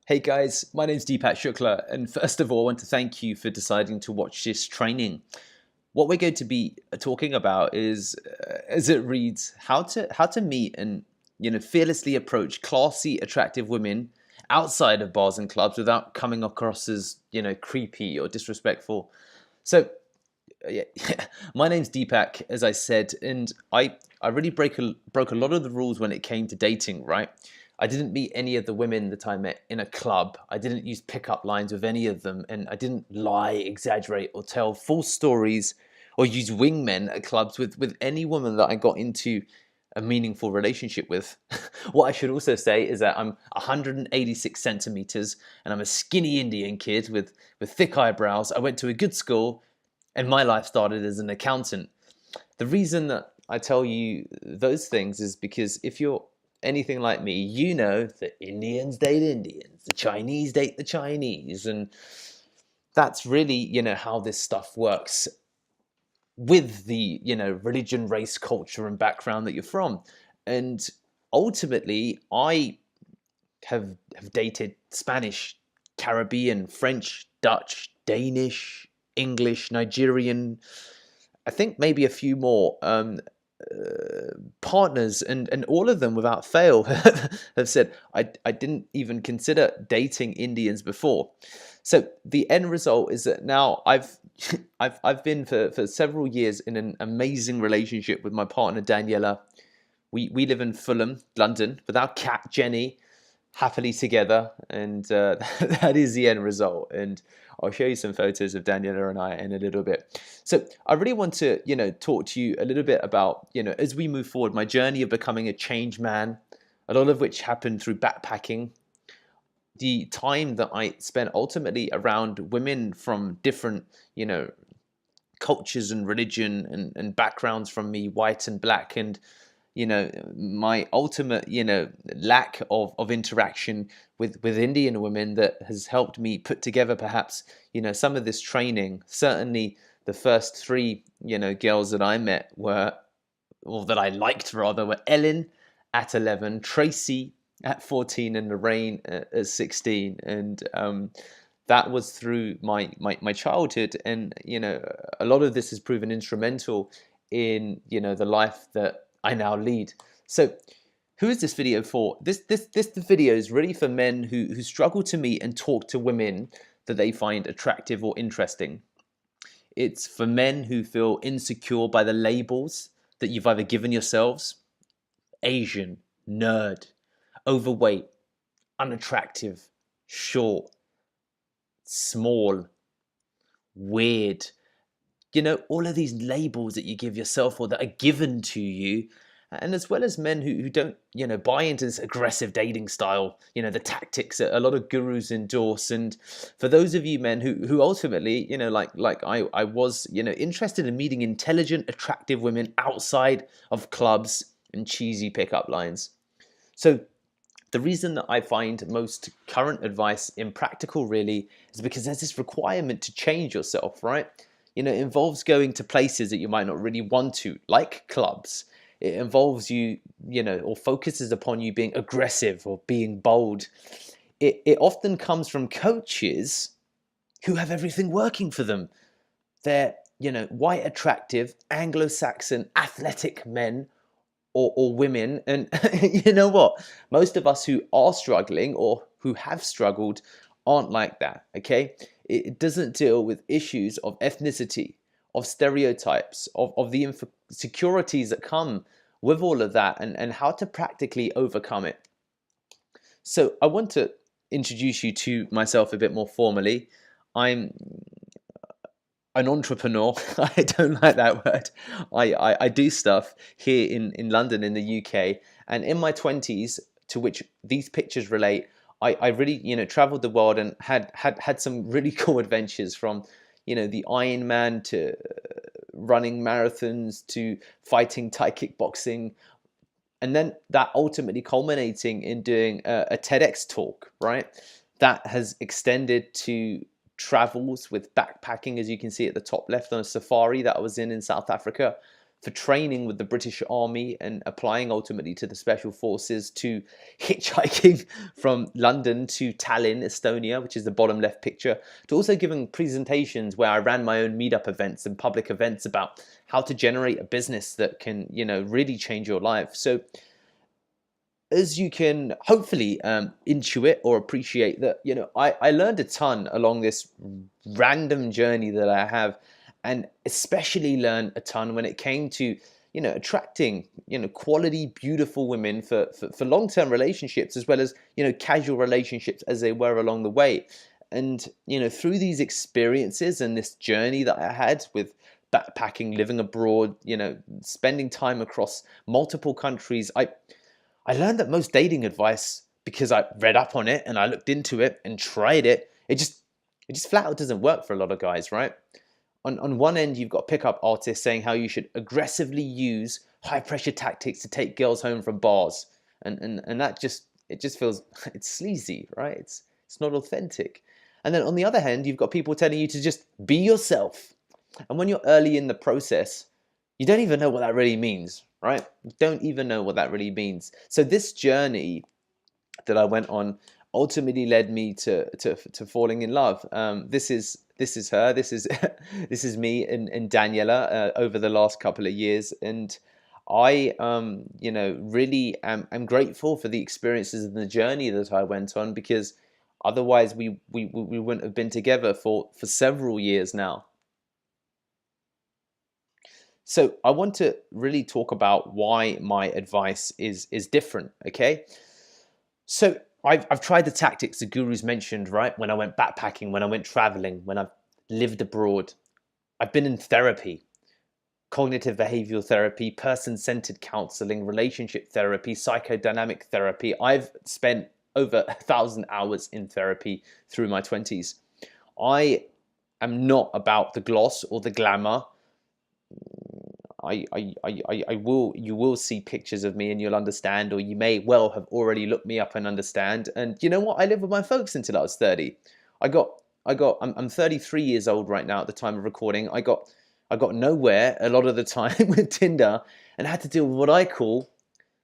Hey guys, my name's Deepak Shukla, and first of all, I want to thank you for deciding to watch this training. What we're going to be talking about is, as it reads, how to meet and fearlessly approach classy, attractive women outside of bars and clubs without coming across as creepy or disrespectful. So, yeah, my name's Deepak, as I said, and I really broke a lot of the rules when it came to dating. Right, I didn't meet any of the women that I met in a club. I didn't use pickup lines with any of them, and I didn't lie, exaggerate, or tell false stories, or use wingmen at clubs with any woman that I got into a meaningful relationship with. What I should also say is that I'm 186 centimeters and I'm a skinny Indian kid with thick eyebrows. I went to a good school and my life started as an accountant. The reason that I tell you those things is because if you're anything like me, you know that Indians date Indians, the Chinese date the Chinese, and that's really, how this stuff works with the, religion, race, culture, and background that you're from. And ultimately, I have dated Spanish, Caribbean, French, Dutch, Danish, English, Nigerian, I think maybe a few more partners, and all of them without fail have said I didn't even consider dating Indians before. So the end result is that now I've been for several years in an amazing relationship with my partner Daniela. We live in Fulham, London, with our cat Jenny, happily together, and that is the end result. And I'll show you some photos of Daniela and I in a little bit. So I really want to, talk to you a little bit about, as we move forward, my journey of becoming a changed man, a lot of which happened through backpacking, the time that I spent ultimately around women from different, cultures and religion and backgrounds from me, white and black, and my ultimate lack of interaction with Indian women that has helped me put together perhaps some of this training. Certainly the first three girls that I met were, or that I liked rather, were Ellen at 11, Tracy at 14, and Lorraine at 16. And that was through my childhood, and a lot of this has proven instrumental in the life that I now lead. So who is this video for? This video is really for men who struggle to meet and talk to women that they find attractive or interesting. It's for men who feel insecure by the labels that you've either given yourselves: Asian, nerd, overweight, unattractive, short, small, weird. All of these labels that you give yourself or that are given to you. And as well as men who don't, buy into this aggressive dating style, the tactics that a lot of gurus endorse. And for those of you men who ultimately, like I was, interested in meeting intelligent, attractive women outside of clubs and cheesy pickup lines. So the reason that I find most current advice impractical really is because there's this requirement to change yourself, right? It involves going to places that you might not really want to, like clubs. It involves you, or focuses upon you being aggressive or being bold. It often comes from coaches who have everything working for them. They're, white, attractive, Anglo-Saxon, athletic men or women. And you know what? Most of us who are struggling or who have struggled aren't like that, okay? It doesn't deal with issues of ethnicity, of stereotypes, of the insecurities that come with all of that, and how to practically overcome it. So I want to introduce you to myself a bit more formally. I'm an entrepreneur. I don't like that word. I do stuff here in London, in the UK, and in my 20s, to which these pictures relate. I really traveled the world and had some really cool adventures, from the Iron Man to running marathons to fighting Thai kickboxing, and then that ultimately culminating in doing a TEDx talk, right? That has extended to travels with backpacking, as you can see at the top left, on a safari that I was in South Africa, for training with the British Army and applying ultimately to the Special Forces, to hitchhiking from London to Tallinn, Estonia, which is the bottom left picture, to also giving presentations where I ran my own meetup events and public events about how to generate a business that can, really change your life. So as you can hopefully intuit or appreciate that, I learned a ton along this random journey that I have, and especially learned a ton when it came to, attracting, quality, beautiful women for long-term relationships, as well as, casual relationships as they were along the way. And, through these experiences and this journey that I had with backpacking, living abroad, spending time across multiple countries, I learned that most dating advice, because I read up on it and I looked into it and tried it, it just flat out doesn't work for a lot of guys, right? On one end, you've got pickup artists saying how you should aggressively use high pressure tactics to take girls home from bars, and that just feels it's sleazy, right? It's not authentic. And then on the other hand, you've got people telling you to just be yourself. And when you're early in the process, you don't even know what that really means, right? You don't even know what that really means. So this journey that I went on ultimately led me to falling in love. This is her. This is this is me and Daniela over the last couple of years, and I really am grateful for the experiences and the journey that I went on, because otherwise we wouldn't have been together for several years now. So I want to really talk about why my advice is different, okay? So I've tried the tactics the gurus mentioned, right? When I went backpacking, when I went traveling, when I've lived abroad. I've been in therapy, cognitive behavioral therapy, person-centered counseling, relationship therapy, psychodynamic therapy. I've spent over 1,000 hours in therapy through my 20s. I am not about the gloss or the glamour. You will see pictures of me and you'll understand, or you may well have already looked me up and understand. And you know what? I lived with my folks until I was 30. I'm 33 years old right now at the time of recording. I got nowhere a lot of the time with Tinder, and had to deal with what I call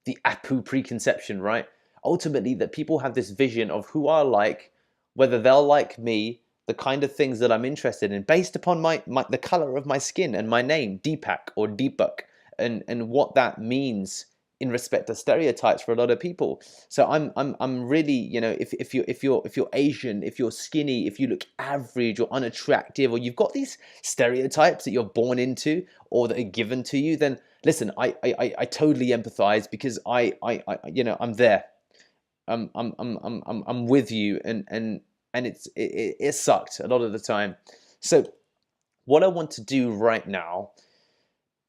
the Apu preconception, right? Ultimately, that people have this vision of who I like, whether they'll like me, the kind of things that I'm interested in, based upon the color of my skin and my name, Deepak or Deepak, and what that means in respect to stereotypes for a lot of people. So I'm really, if you're Asian, if you're skinny, if you look average or unattractive, or you've got these stereotypes that you're born into or that are given to you, then listen, I totally empathize, because I'm there. I'm with you, and it sucked a lot of the time. So what I want to do right now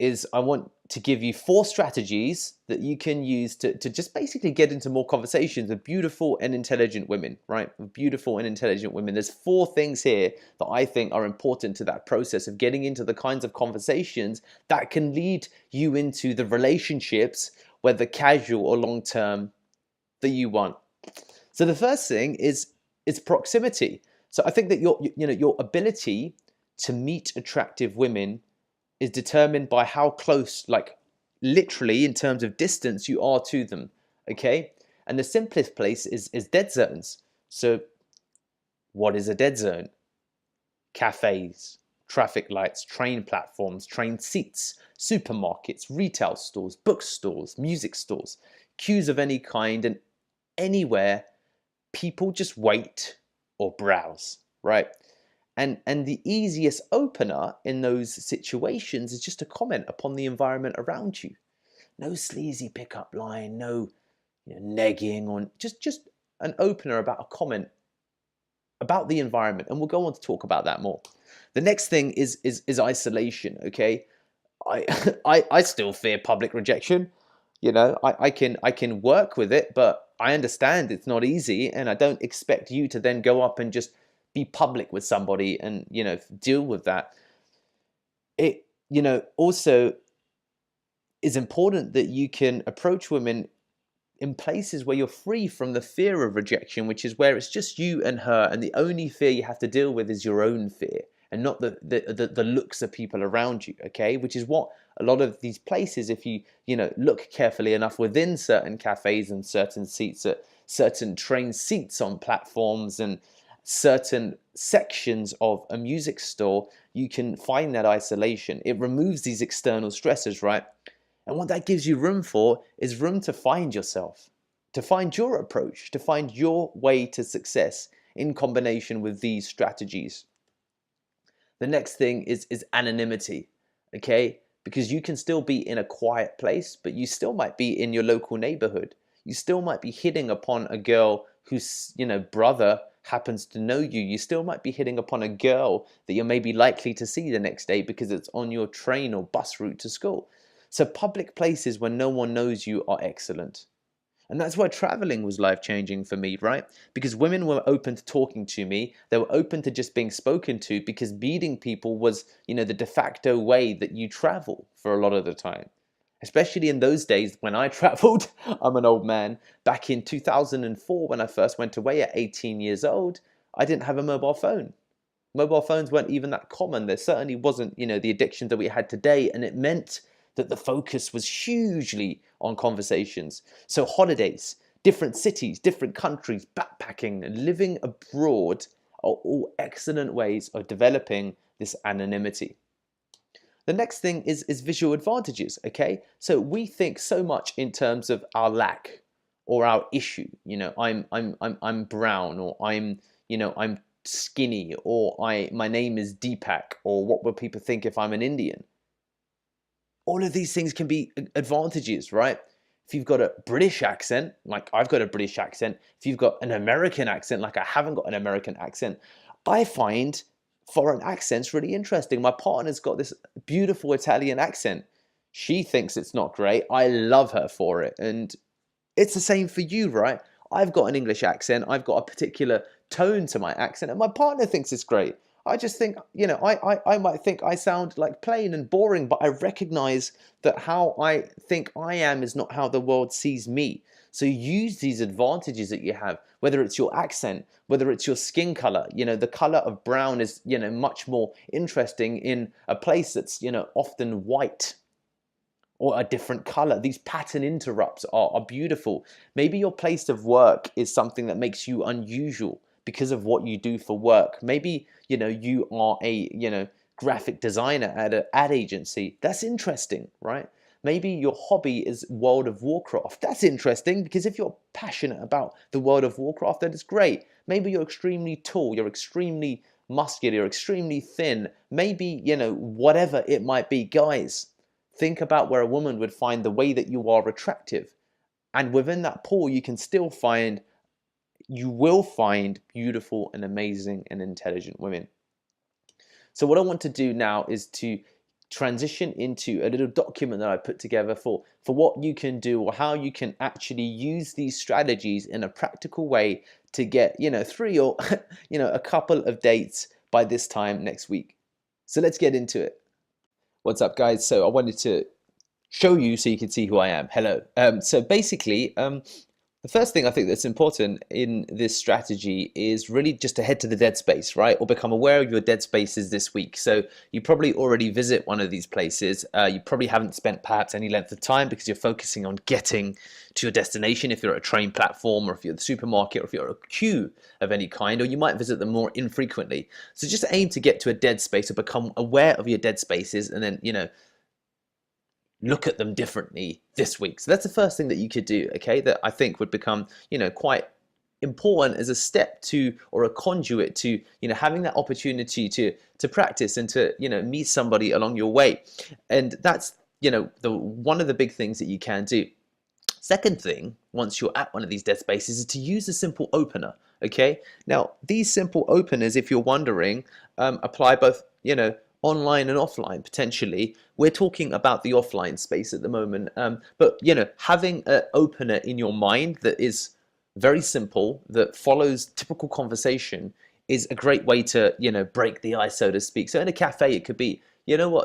is I want to give you 4 strategies that you can use to just basically get into more conversations with beautiful and intelligent women, right? With beautiful and intelligent women. There's 4 things here that I think are important to that process of getting into the kinds of conversations that can lead you into the relationships, whether casual or long-term, that you want. So the first thing is proximity. So I think that your ability to meet attractive women is determined by how close, like literally in terms of distance, you are to them. Okay, and the simplest place is dead zones. So what is a dead zone? Cafes, traffic lights, train platforms, train seats, supermarkets, retail stores, bookstores, music stores, queues of any kind, and anywhere people just wait or browse, right? And the easiest opener in those situations is just a comment upon the environment around you. No sleazy pickup line, no negging, or just an opener about a comment about the environment, and we'll go on to talk about that more. The next thing is isolation. Okay, I I still fear public rejection. I can work with it, but I understand it's not easy, and I don't expect you to then go up and just be public with somebody and deal with that. It also is important that you can approach women in places where you're free from the fear of rejection, which is where it's just you and her, and the only fear you have to deal with is your own fear. and not the looks of people around you, okay? Which is what a lot of these places, if you look carefully enough within certain cafes and certain seats at certain train seats on platforms and certain sections of a music store, you can find that isolation. It removes these external stressors, right? And what that gives you room for is room to find yourself, to find your approach, to find your way to success in combination with these strategies. The next thing is anonymity, okay? Because you can still be in a quiet place, but you still might be in your local neighborhood. You still might be hitting upon a girl whose, brother happens to know you. You still might be hitting upon a girl that you're maybe likely to see the next day because it's on your train or bus route to school. So public places where no one knows you are excellent. And that's why traveling was life changing for me, right? Because women were open to talking to me. They were open to just being spoken to because meeting people was, the de facto way that you travel for a lot of the time. Especially in those days when I traveled, I'm an old man. Back in 2004, when I first went away at 18 years old, I didn't have a mobile phone. Mobile phones weren't even that common. There certainly wasn't, the addiction that we had today. And it meant that the focus was hugely on conversations. So holidays, different cities, different countries, backpacking, and living abroad are all excellent ways of developing this anonymity. The next thing is visual advantages, okay? So we think so much in terms of our lack or our issue. I'm brown, or I'm skinny, or my name is Deepak, or what will people think if I'm an Indian? All of these things can be advantages, right? If you've got a British accent, like I've got a British accent, if you've got an American accent, like I haven't got an American accent, I find foreign accents really interesting. My partner's got this beautiful Italian accent. She thinks it's not great. I love her for it. And it's the same for you, right? I've got an English accent. I've got a particular tone to my accent, and my partner thinks it's great. I just think, I might think I sound like plain and boring, but I recognize that how I think I am is not how the world sees me. So use these advantages that you have, whether it's your accent, whether it's your skin color. The color of brown is, much more interesting in a place that's, often white or a different color. These pattern interrupts are beautiful. Maybe your place of work is something that makes you unusual because of what you do for work. Maybe, you are a, graphic designer at an ad agency. That's interesting, right? Maybe your hobby is World of Warcraft. That's interesting because if you're passionate about the World of Warcraft, that is great. Maybe you're extremely tall, you're extremely muscular, you're extremely thin. Maybe, whatever it might be. Guys, think about where a woman would find the way that you are attractive. And within that pool, you will find beautiful and amazing and intelligent women. So what I want to do now is to transition into a little document that I put together for what you can do or how you can actually use these strategies in a practical way to get, 3 or, a couple of dates by this time next week. So let's get into it. What's up, guys? So I wanted to show you so you can see who I am. Hello. So basically, the first thing I think that's important in this strategy is really just to head to the dead space, right? Or become aware of your dead spaces this week. So you probably already visit one of these places. You probably haven't spent perhaps any length of time because you're focusing on getting to your destination if you're at a train platform, or if you're at the supermarket, or if you're at a queue of any kind, or you might visit them more infrequently. So just aim to get to a dead space or become aware of your dead spaces, and then, look at them differently this week. So that's the first thing that you could do, okay, that I think would become, quite important as a step to, or a conduit to, having that opportunity to practice and to, meet somebody along your way. And that's, the one of the big things that you can do. Second thing, once you're at one of these dead spaces, is to use a simple opener, okay? Now, these simple openers, if you're wondering, apply both, online and offline potentially. We're talking about the offline space at the moment, but having an opener in your mind that is very simple, that follows typical conversation, is a great way to break the ice, so to speak. So in a cafe, it could be,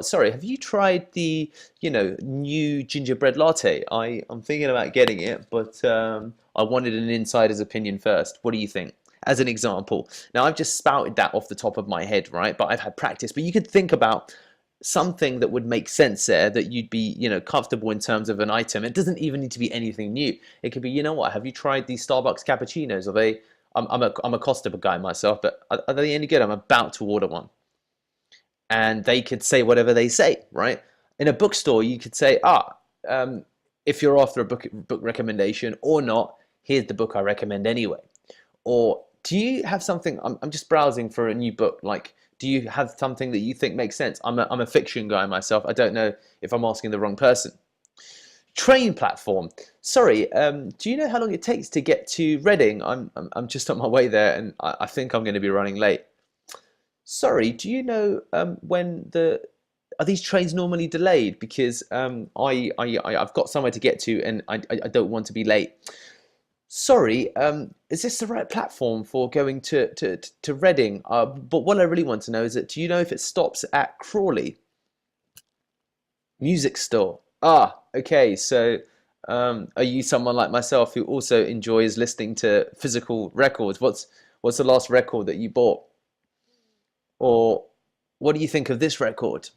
sorry, have you tried the new gingerbread latte? I'm thinking about getting it, but I wanted an insider's opinion first. What do you think? as an example. Now, I've just spouted that off the top of my head, right? But I've had practice. But you could think about something that would make sense there, that you'd be, comfortable in terms of an item. It doesn't even need to be anything new. It could be, you know what, have you tried these Starbucks cappuccinos? Are they, I'm a Costa guy myself, but are they any good? I'm about to order one. And they could say whatever they say, right? In a bookstore, you could say, um, if you're after a book recommendation or not, here's the book I recommend anyway. Or do you have something? I'm just browsing for a new book. Like, do you have something that you think makes sense? I'm a fiction guy myself. I don't know if I'm asking the wrong person. Train platform. Sorry, do you know how long it takes to get to Reading? I'm just on my way there, and I think I'm going to be running late. Sorry, do you know when are these trains normally delayed? Because I've got somewhere to get to, and I don't want to be late. Sorry, is this the right platform for going to Reading? But what I really want to know is that, do you know if it stops at Crawley? Music store. Ah, okay. So, are you someone like myself who also enjoys listening to physical records? What's the last record that you bought? Or what do you think of this record?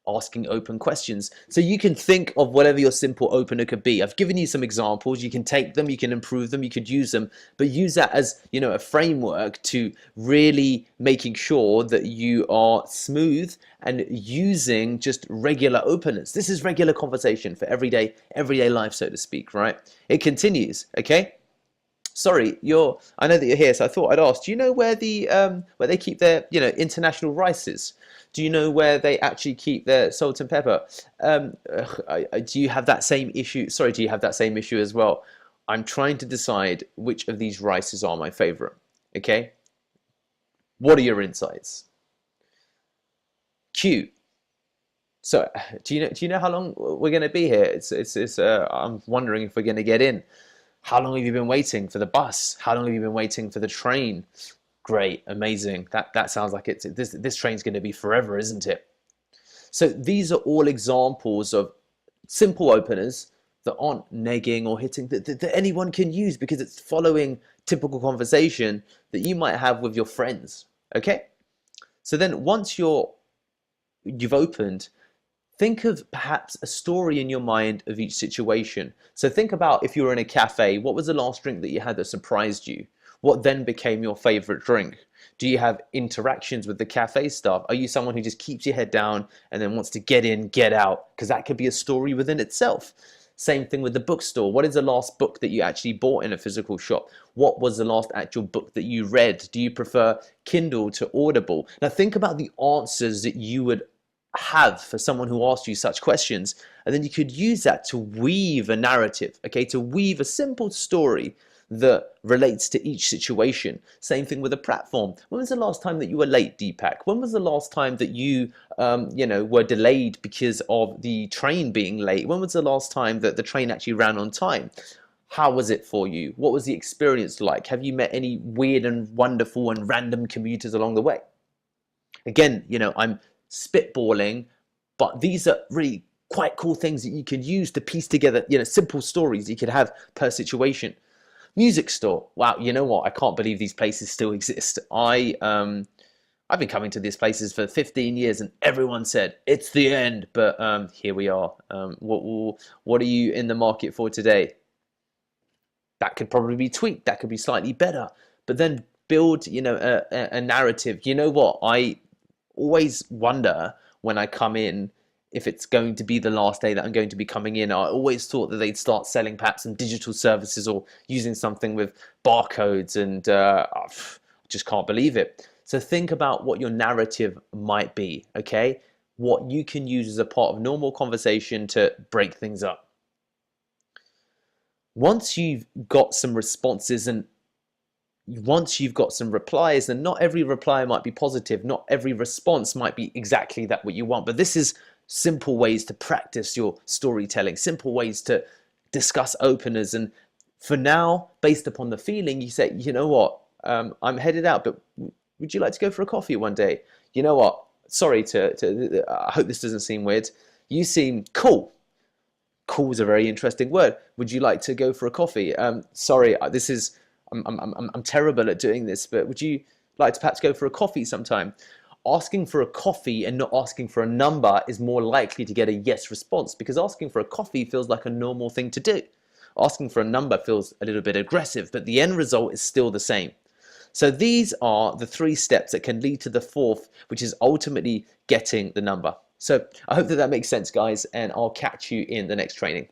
Asking open questions. So you can think of whatever your simple opener could be. I've given you some examples. You can take them, you can improve them, you could use them, but use that as, a framework to really making sure that you are smooth and using just regular openers. This is regular conversation for everyday life, so to speak, right? It continues, okay? Sorry, I know that you're here, so I thought I'd ask, do you know where they keep their, international rices? Do you know where they actually keep their salt and pepper? Do you have that same issue? Sorry, do you have that same issue as well? I'm trying to decide which of these rices are my favorite. Okay? What are your insights? Q. So, do you know how long we're going to be here? I'm wondering if we're going to get in. How long have you been waiting for the bus? How long have you been waiting for the train? Great, amazing. That sounds like this train's going to be forever, isn't it? So these are all examples of simple openers that aren't negging or hitting that anyone can use, because it's following typical conversation that you might have with your friends. Okay? So then once you've opened, think of perhaps a story in your mind of each situation. So think about, if you were in a cafe, what was the last drink that you had that surprised you? What then became your favorite drink? Do you have interactions with the cafe staff? Are you someone who just keeps your head down and then wants to get in, get out? Because that could be a story within itself. Same thing with the bookstore. What is the last book that you actually bought in a physical shop? What was the last actual book that you read? Do you prefer Kindle to Audible? Now think about the answers that you would have for someone who asked you such questions, and then you could use that to weave a narrative, okay, to weave a simple story that relates to each situation. Same thing with a platform. When was the last time that you were late, Deepak? When was the last time that you, were delayed because of the train being late? When was the last time that the train actually ran on time? How was it for you? What was the experience like? Have you met any weird and wonderful and random commuters along the way? Again, I'm spitballing, but these are really quite cool things that you could use to piece together, simple stories you could have per situation. Music store. Wow, you know what? I can't believe these places still exist. I've been coming to these places for 15 years, and everyone said it's the end. But here we are. What are you in the market for today? That could probably be tweaked. That could be slightly better. But then build, a narrative. You know what? I always wonder when I come in if it's going to be the last day that I'm going to be coming in. I always thought that they'd start selling perhaps some digital services or using something with barcodes, and I just can't believe it. So think about what your narrative might be, okay? What you can use as a part of normal conversation to break things up. Once you've got some responses and once you've got some replies, then not every reply might be positive, not every response might be exactly that what you want, but this is simple ways to practice your storytelling, simple ways to discuss openers. And for now, based upon the feeling, you say, you know what, I'm headed out, but would you like to go for a coffee one day? You know what, sorry I hope this doesn't seem weird. You seem cool. Cool is a very interesting word. Would you like to go for a coffee? Sorry, this is, I'm terrible at doing this, but would you like to perhaps go for a coffee sometime? Asking for a coffee and not asking for a number is more likely to get a yes response, because asking for a coffee feels like a normal thing to do. Asking for a number feels a little bit aggressive, but the end result is still the same. So these are the 3 steps that can lead to the 4th, which is ultimately getting the number. So I hope that makes sense, guys, and I'll catch you in the next training.